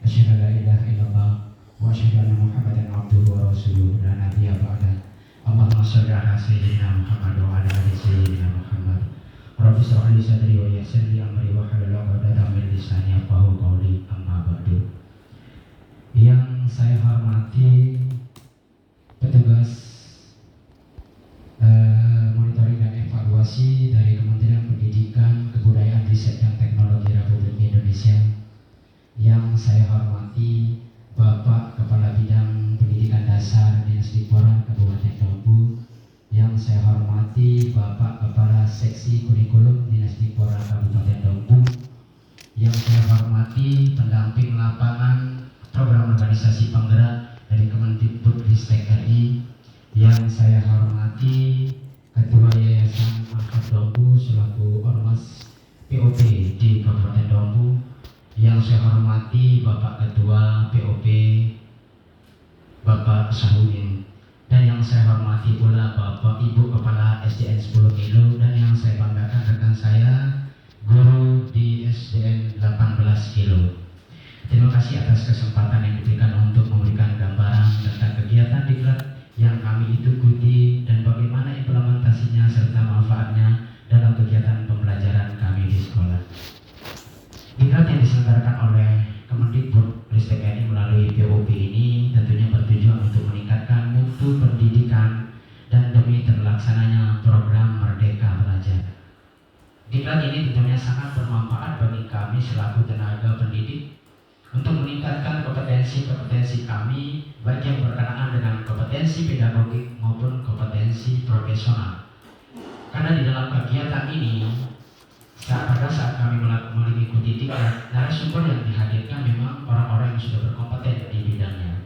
Asyhadu an la ilaha illallah wa asyhadu anna Muhammadan abduhu wa rasuluh la nabiyya ba'da. Allahumma shalli ala sayyidina Muhammad wa ala ali sayyidina Muhammad. Rabbi shrah li sadri wa yassir li amri wa hlul 'uqdatam min lisani yafqahu qawli. Amma ba'du. Yang saya hormati petugas monitoring dan evaluasi dari Kementerian Pendidikan, Kebudayaan, Riset dan Teknologi Republik Indonesia. Yang saya hormati Bapak Kepala Bidang Pendidikan Dasar Dinas Dikpora Kabupaten Dompu. Yang saya hormati Bapak Kepala Seksi Kurikulum Dinas Dikpora Kabupaten Dompu. Yang saya hormati pendamping lapangan program organisasi penggerak dari Kemendikbudristek RI. Yang saya hormati Ketua Yayasan Al-Fat Dompu selaku Ormas POP di Kabupaten Dompu. Yang saya hormati Bapak Ketua POP Bapak Sahudin, dan yang saya hormati pula Bapak Ibu Kepala SDN 10 Kilo, dan yang saya banggakan rekan saya guru di SDN 18 Kilo. Terima kasih atas kesempatan yang diberikan untuk memberikan gambaran tentang kegiatan diklat yang kami ikuti dan bagaimana implementasinya serta manfaatnya dalam kegiatan pembelajaran kami di sekolah. Diklat yang diselenggarakan oleh Kemendikbudristek RI melalui POP ini tentunya bertujuan untuk meningkatkan mutu pendidikan dan demi terlaksananya program Merdeka Belajar. Diklat ini tentunya sangat bermanfaat bagi kami selaku tenaga pendidik untuk meningkatkan kompetensi-kompetensi kami, baik yang berkenaan dengan kompetensi pedagogik maupun kompetensi profesional. Karena di dalam kegiatan ini, pada saat kami mengikuti diklat, narasumber yang dihadirkan memang orang-orang yang sudah berkompeten di bidangnya.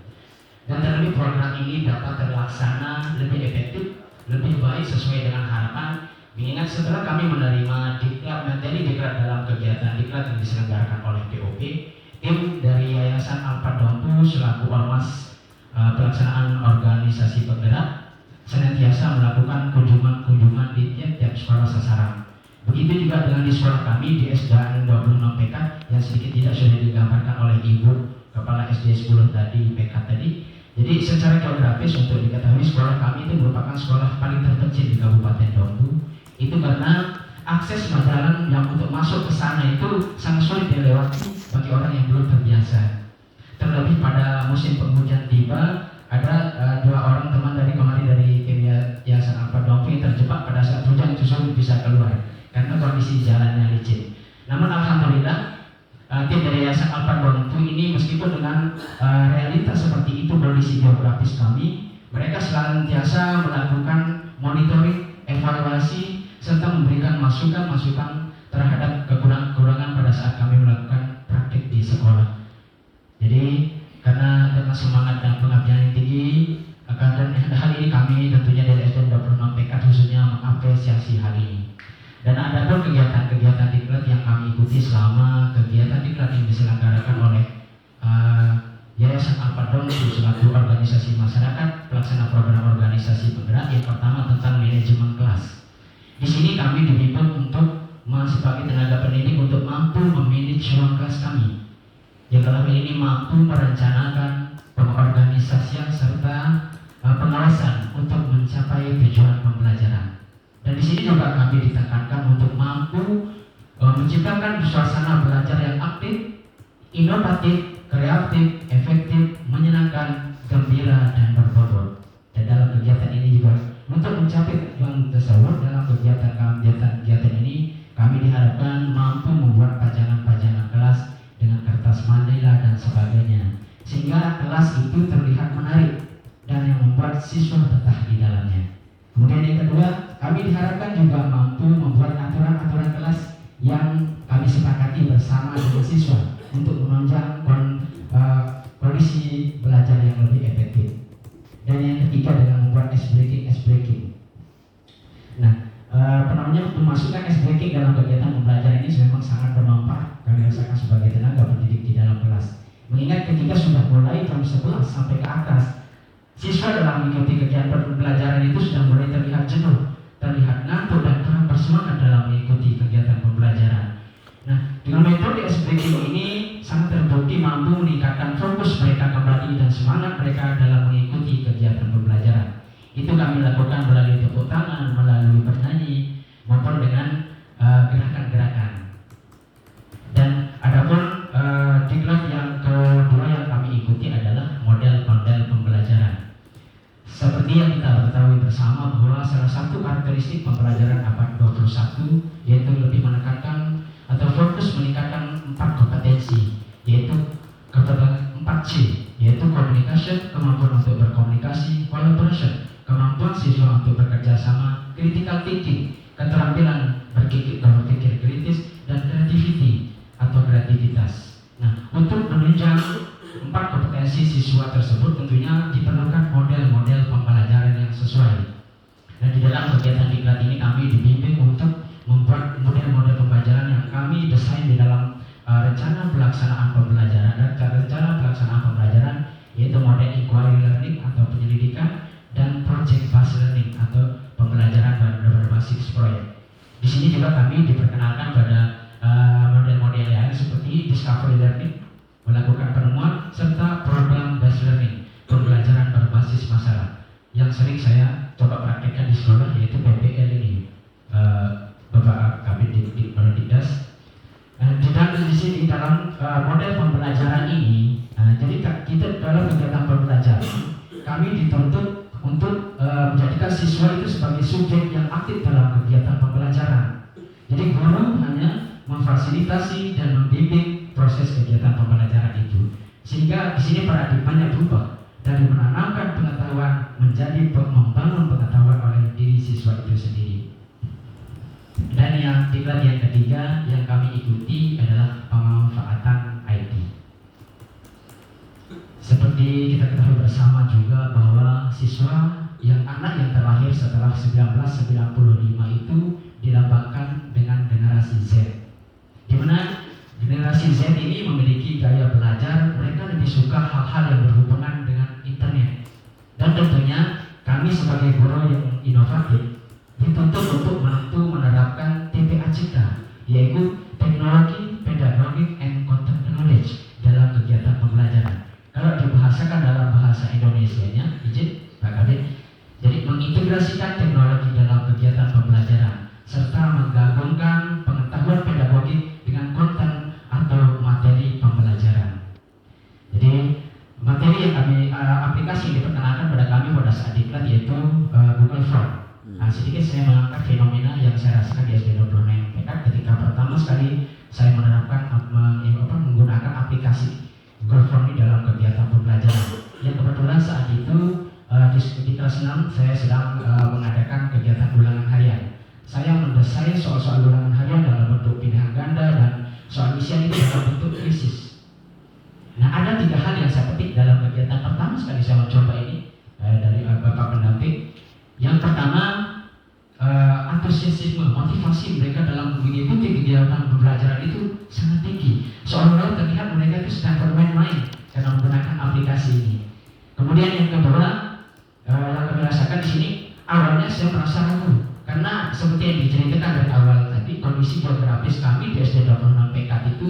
Dan terlebih program ini dapat terlaksana lebih efektif, lebih baik sesuai dengan harapan. Mengingat setelah kami menerima diklat, materi diklat dalam kegiatan diklat yang diselenggarakan oleh POP, tim dari Yayasan Al-Fat Dompu selaku Ormas pelaksanaan organisasi penggerak senantiasa melakukan kunjungan-kunjungan di tiap sekolah sasaran. Begitu juga dengan di sekolah kami di SDN 26 PK yang sedikit tidak sudah digambarkan oleh Ibu Kepala SD 10 tadi, PK tadi. Jadi secara geografis untuk diketahui sekolah kami itu merupakan sekolah paling terpencil di Kabupaten Dompu. Itu karena akses jalan yang untuk masuk ke sana itu sangat sulit dilewati bagi orang yang belum terbiasa. Terlebih pada musim penghujan tiba, ada dua orang teman dari kemarin dari tim Yayasan Al-Fat Dompu yang terjebak pada saat hujan itu sulit bisa keluar karena kondisi jalannya licin. Namun alhamdulillah tim dari Yayasan Al-Fat Dompu ini meskipun dengan realitas seperti itu kondisi geografis kami, mereka senantiasa melakukan monitoring, evaluasi serta memberikan masukan-masukan terhadap kekurangan-kekurangan pada saat kami melakukan praktik di sekolah. Jadi karena dengan semangat dan pengabdian yang tinggi, dan hal ini kami tentunya dari SDN 26 PK khususnya mengapresiasi hal ini. Dan ada pun kegiatan-kegiatan diklat yang kami ikuti selama kegiatan diklat yang diselenggarakan oleh Yayasan Al-Fat Dompu selaku organisasi masyarakat pelaksana program organisasi penggerak. Yang pertama tentang manajemen kelas. Di sini kami dibimbing untuk sebagai tenaga pendidik untuk mampu memanage ruang kelas kami. Yang dalam ini mampu merencanakan pengorganisasian serta pengawasan untuk mencapai tujuan pembelajaran. Dan di sini juga kami ditekankan untuk mampu menciptakan suasana belajar yang aktif, inovatif, kreatif, efektif, menyenangkan, gembira, dan berbobot. Dan dalam kegiatan ini juga untuk mencapai tujuan tersebut dalam kegiatan ini kami diharapkan mampu membuat pajangan-pajangan kelas dengan kertas manila dan sebagainya sehingga kelas itu terlihat menarik dan yang membuat siswa betah di dalamnya. Kemudian yang kedua, kami diharapkan juga mampu membuat aturan-aturan kelas yang kami sepakati bersama dengan siswa untuk menunjang kondisi belajar yang lebih efektif. Dan yang ketiga dengan membuat ice breaking. Nah, memasukkan ice breaking dalam kegiatan pembelajaran ini memang sangat bermanfaat kami rasakan sebagai tenaga pendidik di dalam kelas. Mengingat ketika sudah mulai jam 11 sampai ke atas, siswa dalam mengikuti kegiatan pembelajaran itu sudah mulai terlihat jenuh, terlihat ngantuk dan kurang bersemangat dalam mengikuti kegiatan pembelajaran. Nah, dengan metode ice breaking ini sangat terbukti mampu meningkatkan kembali dan semangat mereka dalam mengikuti kegiatan pembelajaran. Itu kami lakukan melalui tepuk tangan, melalui bernyanyi, maupun dengan gerakan-gerakan. Dan adapun diklat yang kedua yang kami ikuti adalah model-model pembelajaran. Seperti yang kita ketahui bersama bahwa salah satu karakteristik pembelajaran abad 21 yaitu lebih menekankan atau fokus meningkatkan 4 kompetensi, yaitu 4C, yaitu communication, kemampuan untuk berkomunikasi, collaboration, kemampuan siswa untuk bekerja sama, critical thinking, keterampilan berpikir kritis, dan creativity atau kreativitas. Nah, untuk menunjang 4 kompetensi siswa tersebut tentunya diperlukan model-model pembelajaran yang sesuai. Dan di dalam kegiatan diklat ini kami dibimbing untuk membuat model-model pembelajaran yang kami desain di dalam rencana pelaksanaan pembelajaran, yaitu model inquiry learning atau penyelidikan dan project based learning atau pembelajaran berbasis proyek. Di sini juga kami diperkenalkan pada model-model lain seperti discovery learning, melakukan penemuan, serta program based learning, pembelajaran berbasis masalah, yang sering saya coba praktekkan di sekolah, yaitu PBL ini, Bapak Kabid Dikdas. Di dalam model pembelajaran ini, jadi kita dalam kegiatan pembelajaran kami dituntut untuk menjadikan siswa itu sebagai subjek yang aktif dalam kegiatan pembelajaran. Jadi guru hanya memfasilitasi dan membimbing proses kegiatan pembelajaran itu, sehingga di sini paradigmanya berubah dari menanamkan pengetahuan menjadi membangun pengetahuan oleh diri siswa itu sendiri. Dan diklat yang ketiga yang kami ikuti adalah pemanfaatan IT. Seperti kita ketahui bersama juga bahwa siswa anak yang terlahir setelah 1995 itu dilambangkan dengan generasi Z, di mana generasi Z ini memiliki gaya belajar, mereka lebih suka hal-hal yang berhubungan dengan internet. Dan tentunya kami sebagai guru yang inovatif dituntut untuk menerapkan TPACK, yaitu teknologi, pedagogik, and content knowledge dalam kegiatan pembelajaran. Kalau dibahasakan dalam bahasa Indonesianya, izin Pak Kabid, jadi mengintegrasikan teknologi dalam kegiatan pembelajaran serta menggabungkan pengetahuan pedagogik dengan konten atau materi pembelajaran. Jadi materi yang kami aplikasi yang diperkenalkan pada kami pada saat diklat yaitu Google Form. Nah, sedikit saya mengangkat fenomena yang saya rasakan di SD 26 PK ketika pertama sekali saya menerapkan menggunakan aplikasi Google Form ini dalam kegiatan pembelajaran. Yang kebetulan saat itu di kelas 6 saya sedang mengadakan kegiatan ulangan harian. Saya mendesain soal-soal ulangan harian dalam bentuk pilihan ganda dan soal isian itu dalam bentuk krisis. Nah, ada 3 hal yang saya petik dalam kegiatan pertama sekali saya mencoba ini dari Bapak pendamping. Yang pertama, antusiasme, motivasi mereka dalam mengikuti kegiatan pembelajaran itu sangat tinggi. Seolah-olah terlihat mereka itu sedang bermain-main karena menggunakan aplikasi ini. Kemudian yang kedua, yang kami rasakan di sini, awalnya saya merasa ragu karena seperti yang diceritakan dari awal tadi, kondisi geografis kami di SD 26 PK itu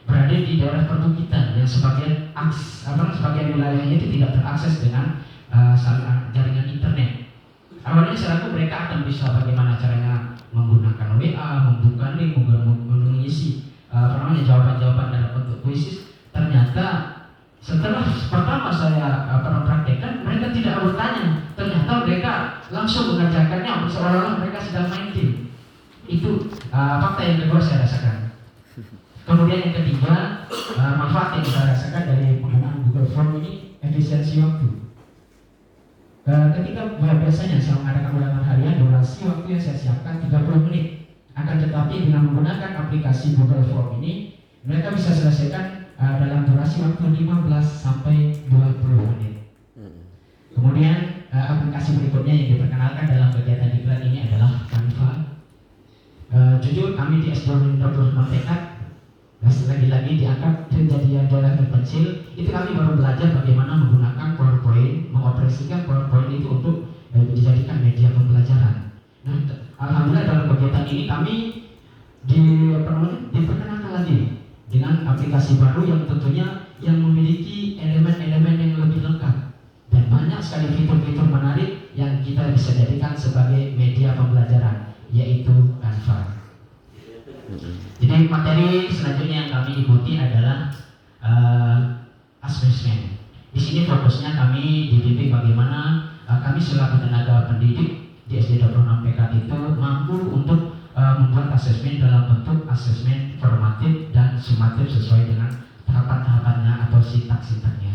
berada di daerah perbukitan yang sebagian wilayahnya itu tidak terakses dengan jaringan internet. Awalnya saya ragu mereka akan bisa bagaimana caranya menggunakan WA, membuka link, mengisi jawaban-jawaban dalam bentuk kuisis. Ternyata setelah pertama saya praktekkan, mereka tidak bertanya. Ternyata mereka langsung mengerjakannya seolah-olah mereka sedang main game. Itu fakta yang kedua saya rasakan. Kemudian yang ketiga, manfaat yang saya rasakan dari penggunaan Google Form ini efisiensi waktu. Ketika biasanya saya mengadakan ulangan harian, durasi waktu yang saya siapkan 30 menit. Akan tetapi dengan menggunakan aplikasi Google Form ini, mereka bisa selesaikan dalam durasi waktu 15 sampai 20 menit. Kemudian aplikasi berikutnya yang diperkenalkan dalam kegiatan diklat ini adalah Canva. Jujur kami di SD 26 TK lagi-lagi diangkat kejadian daerah terpencil, itu kami baru belajar bagaimana menggunakan PowerPoint, mengoperasikan PowerPoint itu untuk dijadikan media pembelajaran. Nah, alhamdulillah dalam kegiatan ini kami diperkenalkan lagi dengan aplikasi baru yang tentunya yang memiliki elemen-elemen yang lebih dijadikan sebagai media pembelajaran, yaitu Canva. Jadi materi selanjutnya yang kami ikuti adalah assessment. Di sini fokusnya kami dibimbing bagaimana kami selaku tenaga pendidik di SD 26 PK itu mampu untuk membuat asesmen dalam bentuk asesmen formatif dan sumatif sesuai dengan tahapan-tahapannya atau sintak-sintaknya.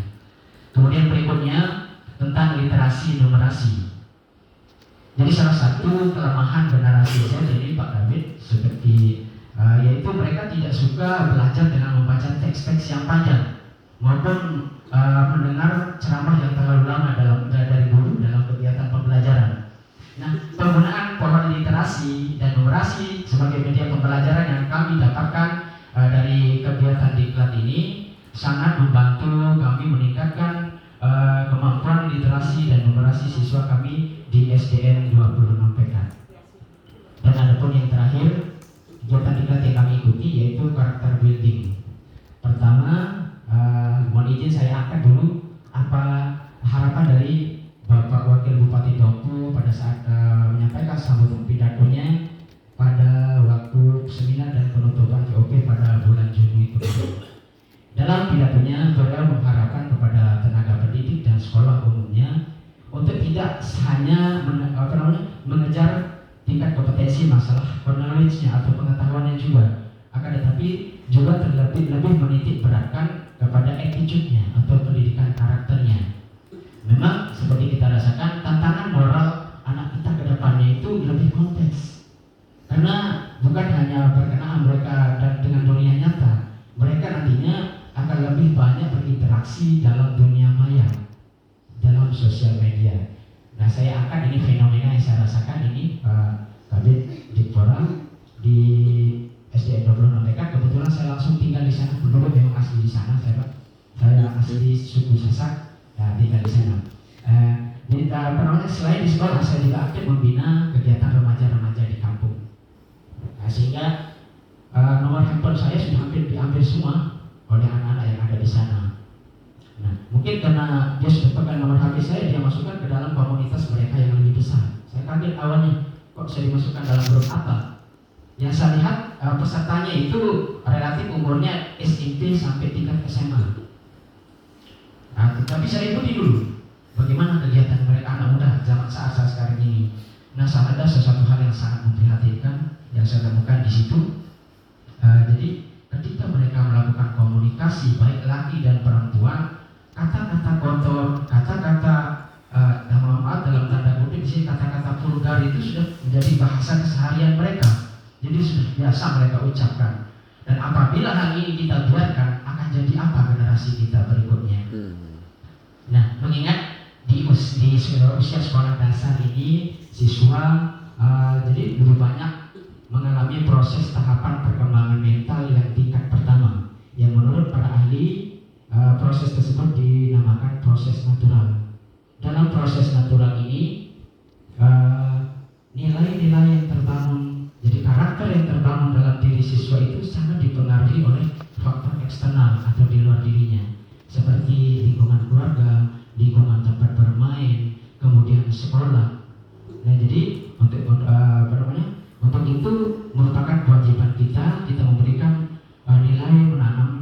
Kemudian berikutnya tentang literasi numerasi. Jadi salah satu kelemahan generasi Z ini Pak David seperti yaitu mereka tidak suka belajar dengan membaca teks-teks yang panjang maupun mendengar ceramah yang terlalu lama dari guru dalam kegiatan pembelajaran. Nah, penggunaan pola literasi dan numerasi sebagai media pembelajaran yang kami dapatkan dari kegiatan diklat ini sangat membantu kami meningkatkan kemampuan literasi dan numerasi siswa kami di SDN 26 PK. Dan adapun yang terakhir, kegiatan diklat yang kami ikuti yaitu karakter building. Pertama, mohon izin saya angkat dulu apa harapan dari Bapak Wakil Bupati Dompu pada saat menyampaikan sambutan pidatonya pada waktu seminar dan penutupan VOP pada bulan Juni itu. Dalam pidatonya, beliau mengharapkan kepada tenaga pendidik dan sekolah umumnya untuk tidak hanya mengejar tingkat kompetensi masalah knowledge-nya atau pengetahuannya juga, akan tetapi juga lebih menitik beratkan kepada attitude-nya atau pendidikan karakternya. Memang seperti kita rasakan tantangan moral anak kita ke depannya itu lebih kompleks, karena bukan hanya berkenaan mereka dengan dunia nyata, mereka nantinya akan lebih banyak berinteraksi dalam dunia maya, dalam sosial media. Nah, saya angkat ini fenomena yang saya rasakan ini Pak Kabit Dikpora di SDN 26 PK. Kebetulan saya langsung tinggal di sana, dulu memang asli di sana saya asli suku Sasak, tinggal di sana. Selain di sekolah, saya juga aktif membina kegiatan remaja-remaja di kampung. Sehingga nomor handphone saya sudah hampir diambil semua oleh anak-anak yang ada di sana. Nah, mungkin karena dia sudah pegang nomor HP saya, dia masukkan ke dalam komunitas mereka yang lebih besar. Saya kaget awalnya, kok saya dimasukkan dalam grup apa? Yang saya lihat pesertanya itu relatif umurnya SMP sampai tingkat SMA. Tapi saya ikuti dulu bagaimana kegiatan mereka anak muda zaman saat sekarang ini. Nah, ada sesuatu hal yang sangat memprihatinkan yang saya temukan di situ. Jadi ketika mereka melakukan komunikasi baik laki dan perempuan, kata-kata kotor, kata-kata dalam tanda kutip di sini kata-kata vulgar itu sudah menjadi bahasa keseharian mereka. Jadi sudah biasa mereka ucapkan. Dan apabila hal ini kita biarkan, akan jadi apa generasi kita berikutnya? Nah, mengingat di usia sekolah dasar ini siswa jadi lebih banyak mengalami proses tahapan perkembangan mental yang tingkat pertama, yang menurut para ahli proses tersebut dinamakan proses natural. Dalam proses natural ini nilai-nilai yang terbangun, jadi karakter yang terbangun dalam diri siswa itu sangat dipengaruhi oleh faktor eksternal atau di luar dirinya, seperti lingkungan keluarga, lingkungan tempat bermain, kemudian sekolah. Nah, jadi untuk itu merupakan kewajiban kita memberikan nilai,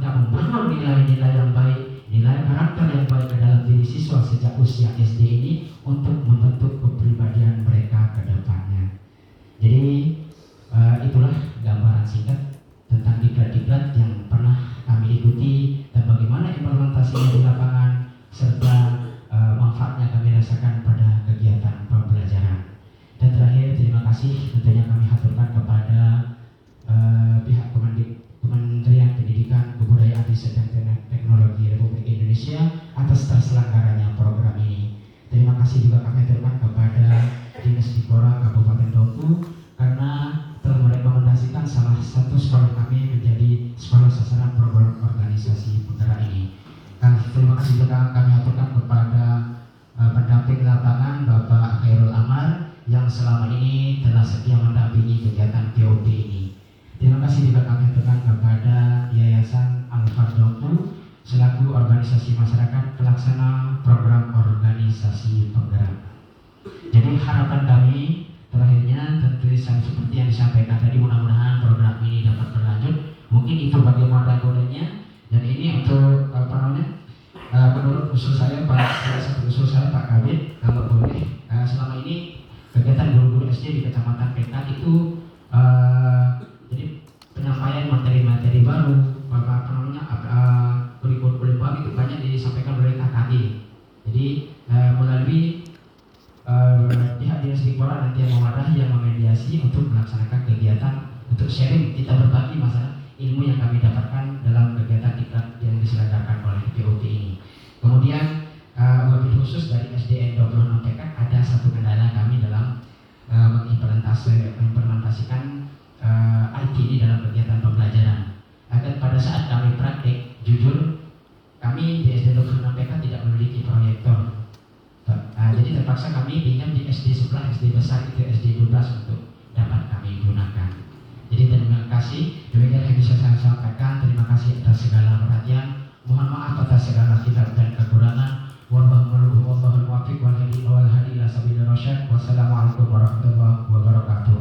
membangun nilai-nilai yang baik, nilai karakter yang baik ke dalam diri siswa sejak usia SD ini untuk membentuk kepribadian mereka ke depannya. Jadi itulah gambaran singkat tentang diklat-diklat yang pernah kami ikuti dan bagaimana implementasinya di lapangan serta manfaatnya kami rasakan pada kegiatan pembelajaran. Dan terakhir, terima kasih tentunya kami haturkan kepada pihak Kementerian Pendidikan, Kebudayaan, Riset dan Teknologi Republik Indonesia atas terselenggaranya program ini. Terima kasih juga kami haturkan kepada Dinas Dikpora Kabupaten Dompu karena telah merekomendasikan salah satu sekolah kami menjadi sekolah sasaran program organisasi penggerak ini. Terima kasih juga kami haturkan kepada pendamping lapangan Bapak Khairul Amar yang selama ini telah setia mendampingi kegiatan POP ini. Terima kasih juga kami haturkan kepada Yayasan Al-Fard Dompu selaku organisasi masyarakat pelaksana program organisasi penggerak. Jadi harapan kami terakhirnya tentu seperti yang disampaikan tadi, mudah-mudahan program ini dapat berlanjut. Mungkin itu bagaimana kodenya, dan ini untuk menurut usul saya salah satu usul saya Pak Kabit, kalau boleh selama ini kegiatan guru-guru SD di Kecamatan Pekat itu jadi penyampaian materi-materi baru, kurikulum baru itu banyak disampaikan oleh KKD. Jadi melalui pihak dinas Dikpora nanti yang mewadahi, yang memediasi untuk melaksanakan kegiatan, untuk sharing, kita berbagi masalah ilmu yang kami dapatkan dalam kegiatan diklat yang diselenggarakan oleh POT ini. Kemudian wabil khusus dari SDN 26 PK ada satu kendala kami dalam mengimplementasikan IT ini dalam kegiatan pembelajaran. Agar pada saat kami praktik, jujur kami di SD 26 PK tidak memiliki proyektor. Jadi terpaksa kami pinjam di SD sebelah, SD besar itu SD 12 untuk dapat kami gunakan. Jadi terima kasih, demikian yang bisa saya sampaikan. Terima kasih atas segala perhatian. Mohon maaf atas segala khilaf dan kekurangan. Wallahul muwaffiq wal hadi ila sabilir rasyad. Wassalamualaikum warahmatullahi wabarakatuh.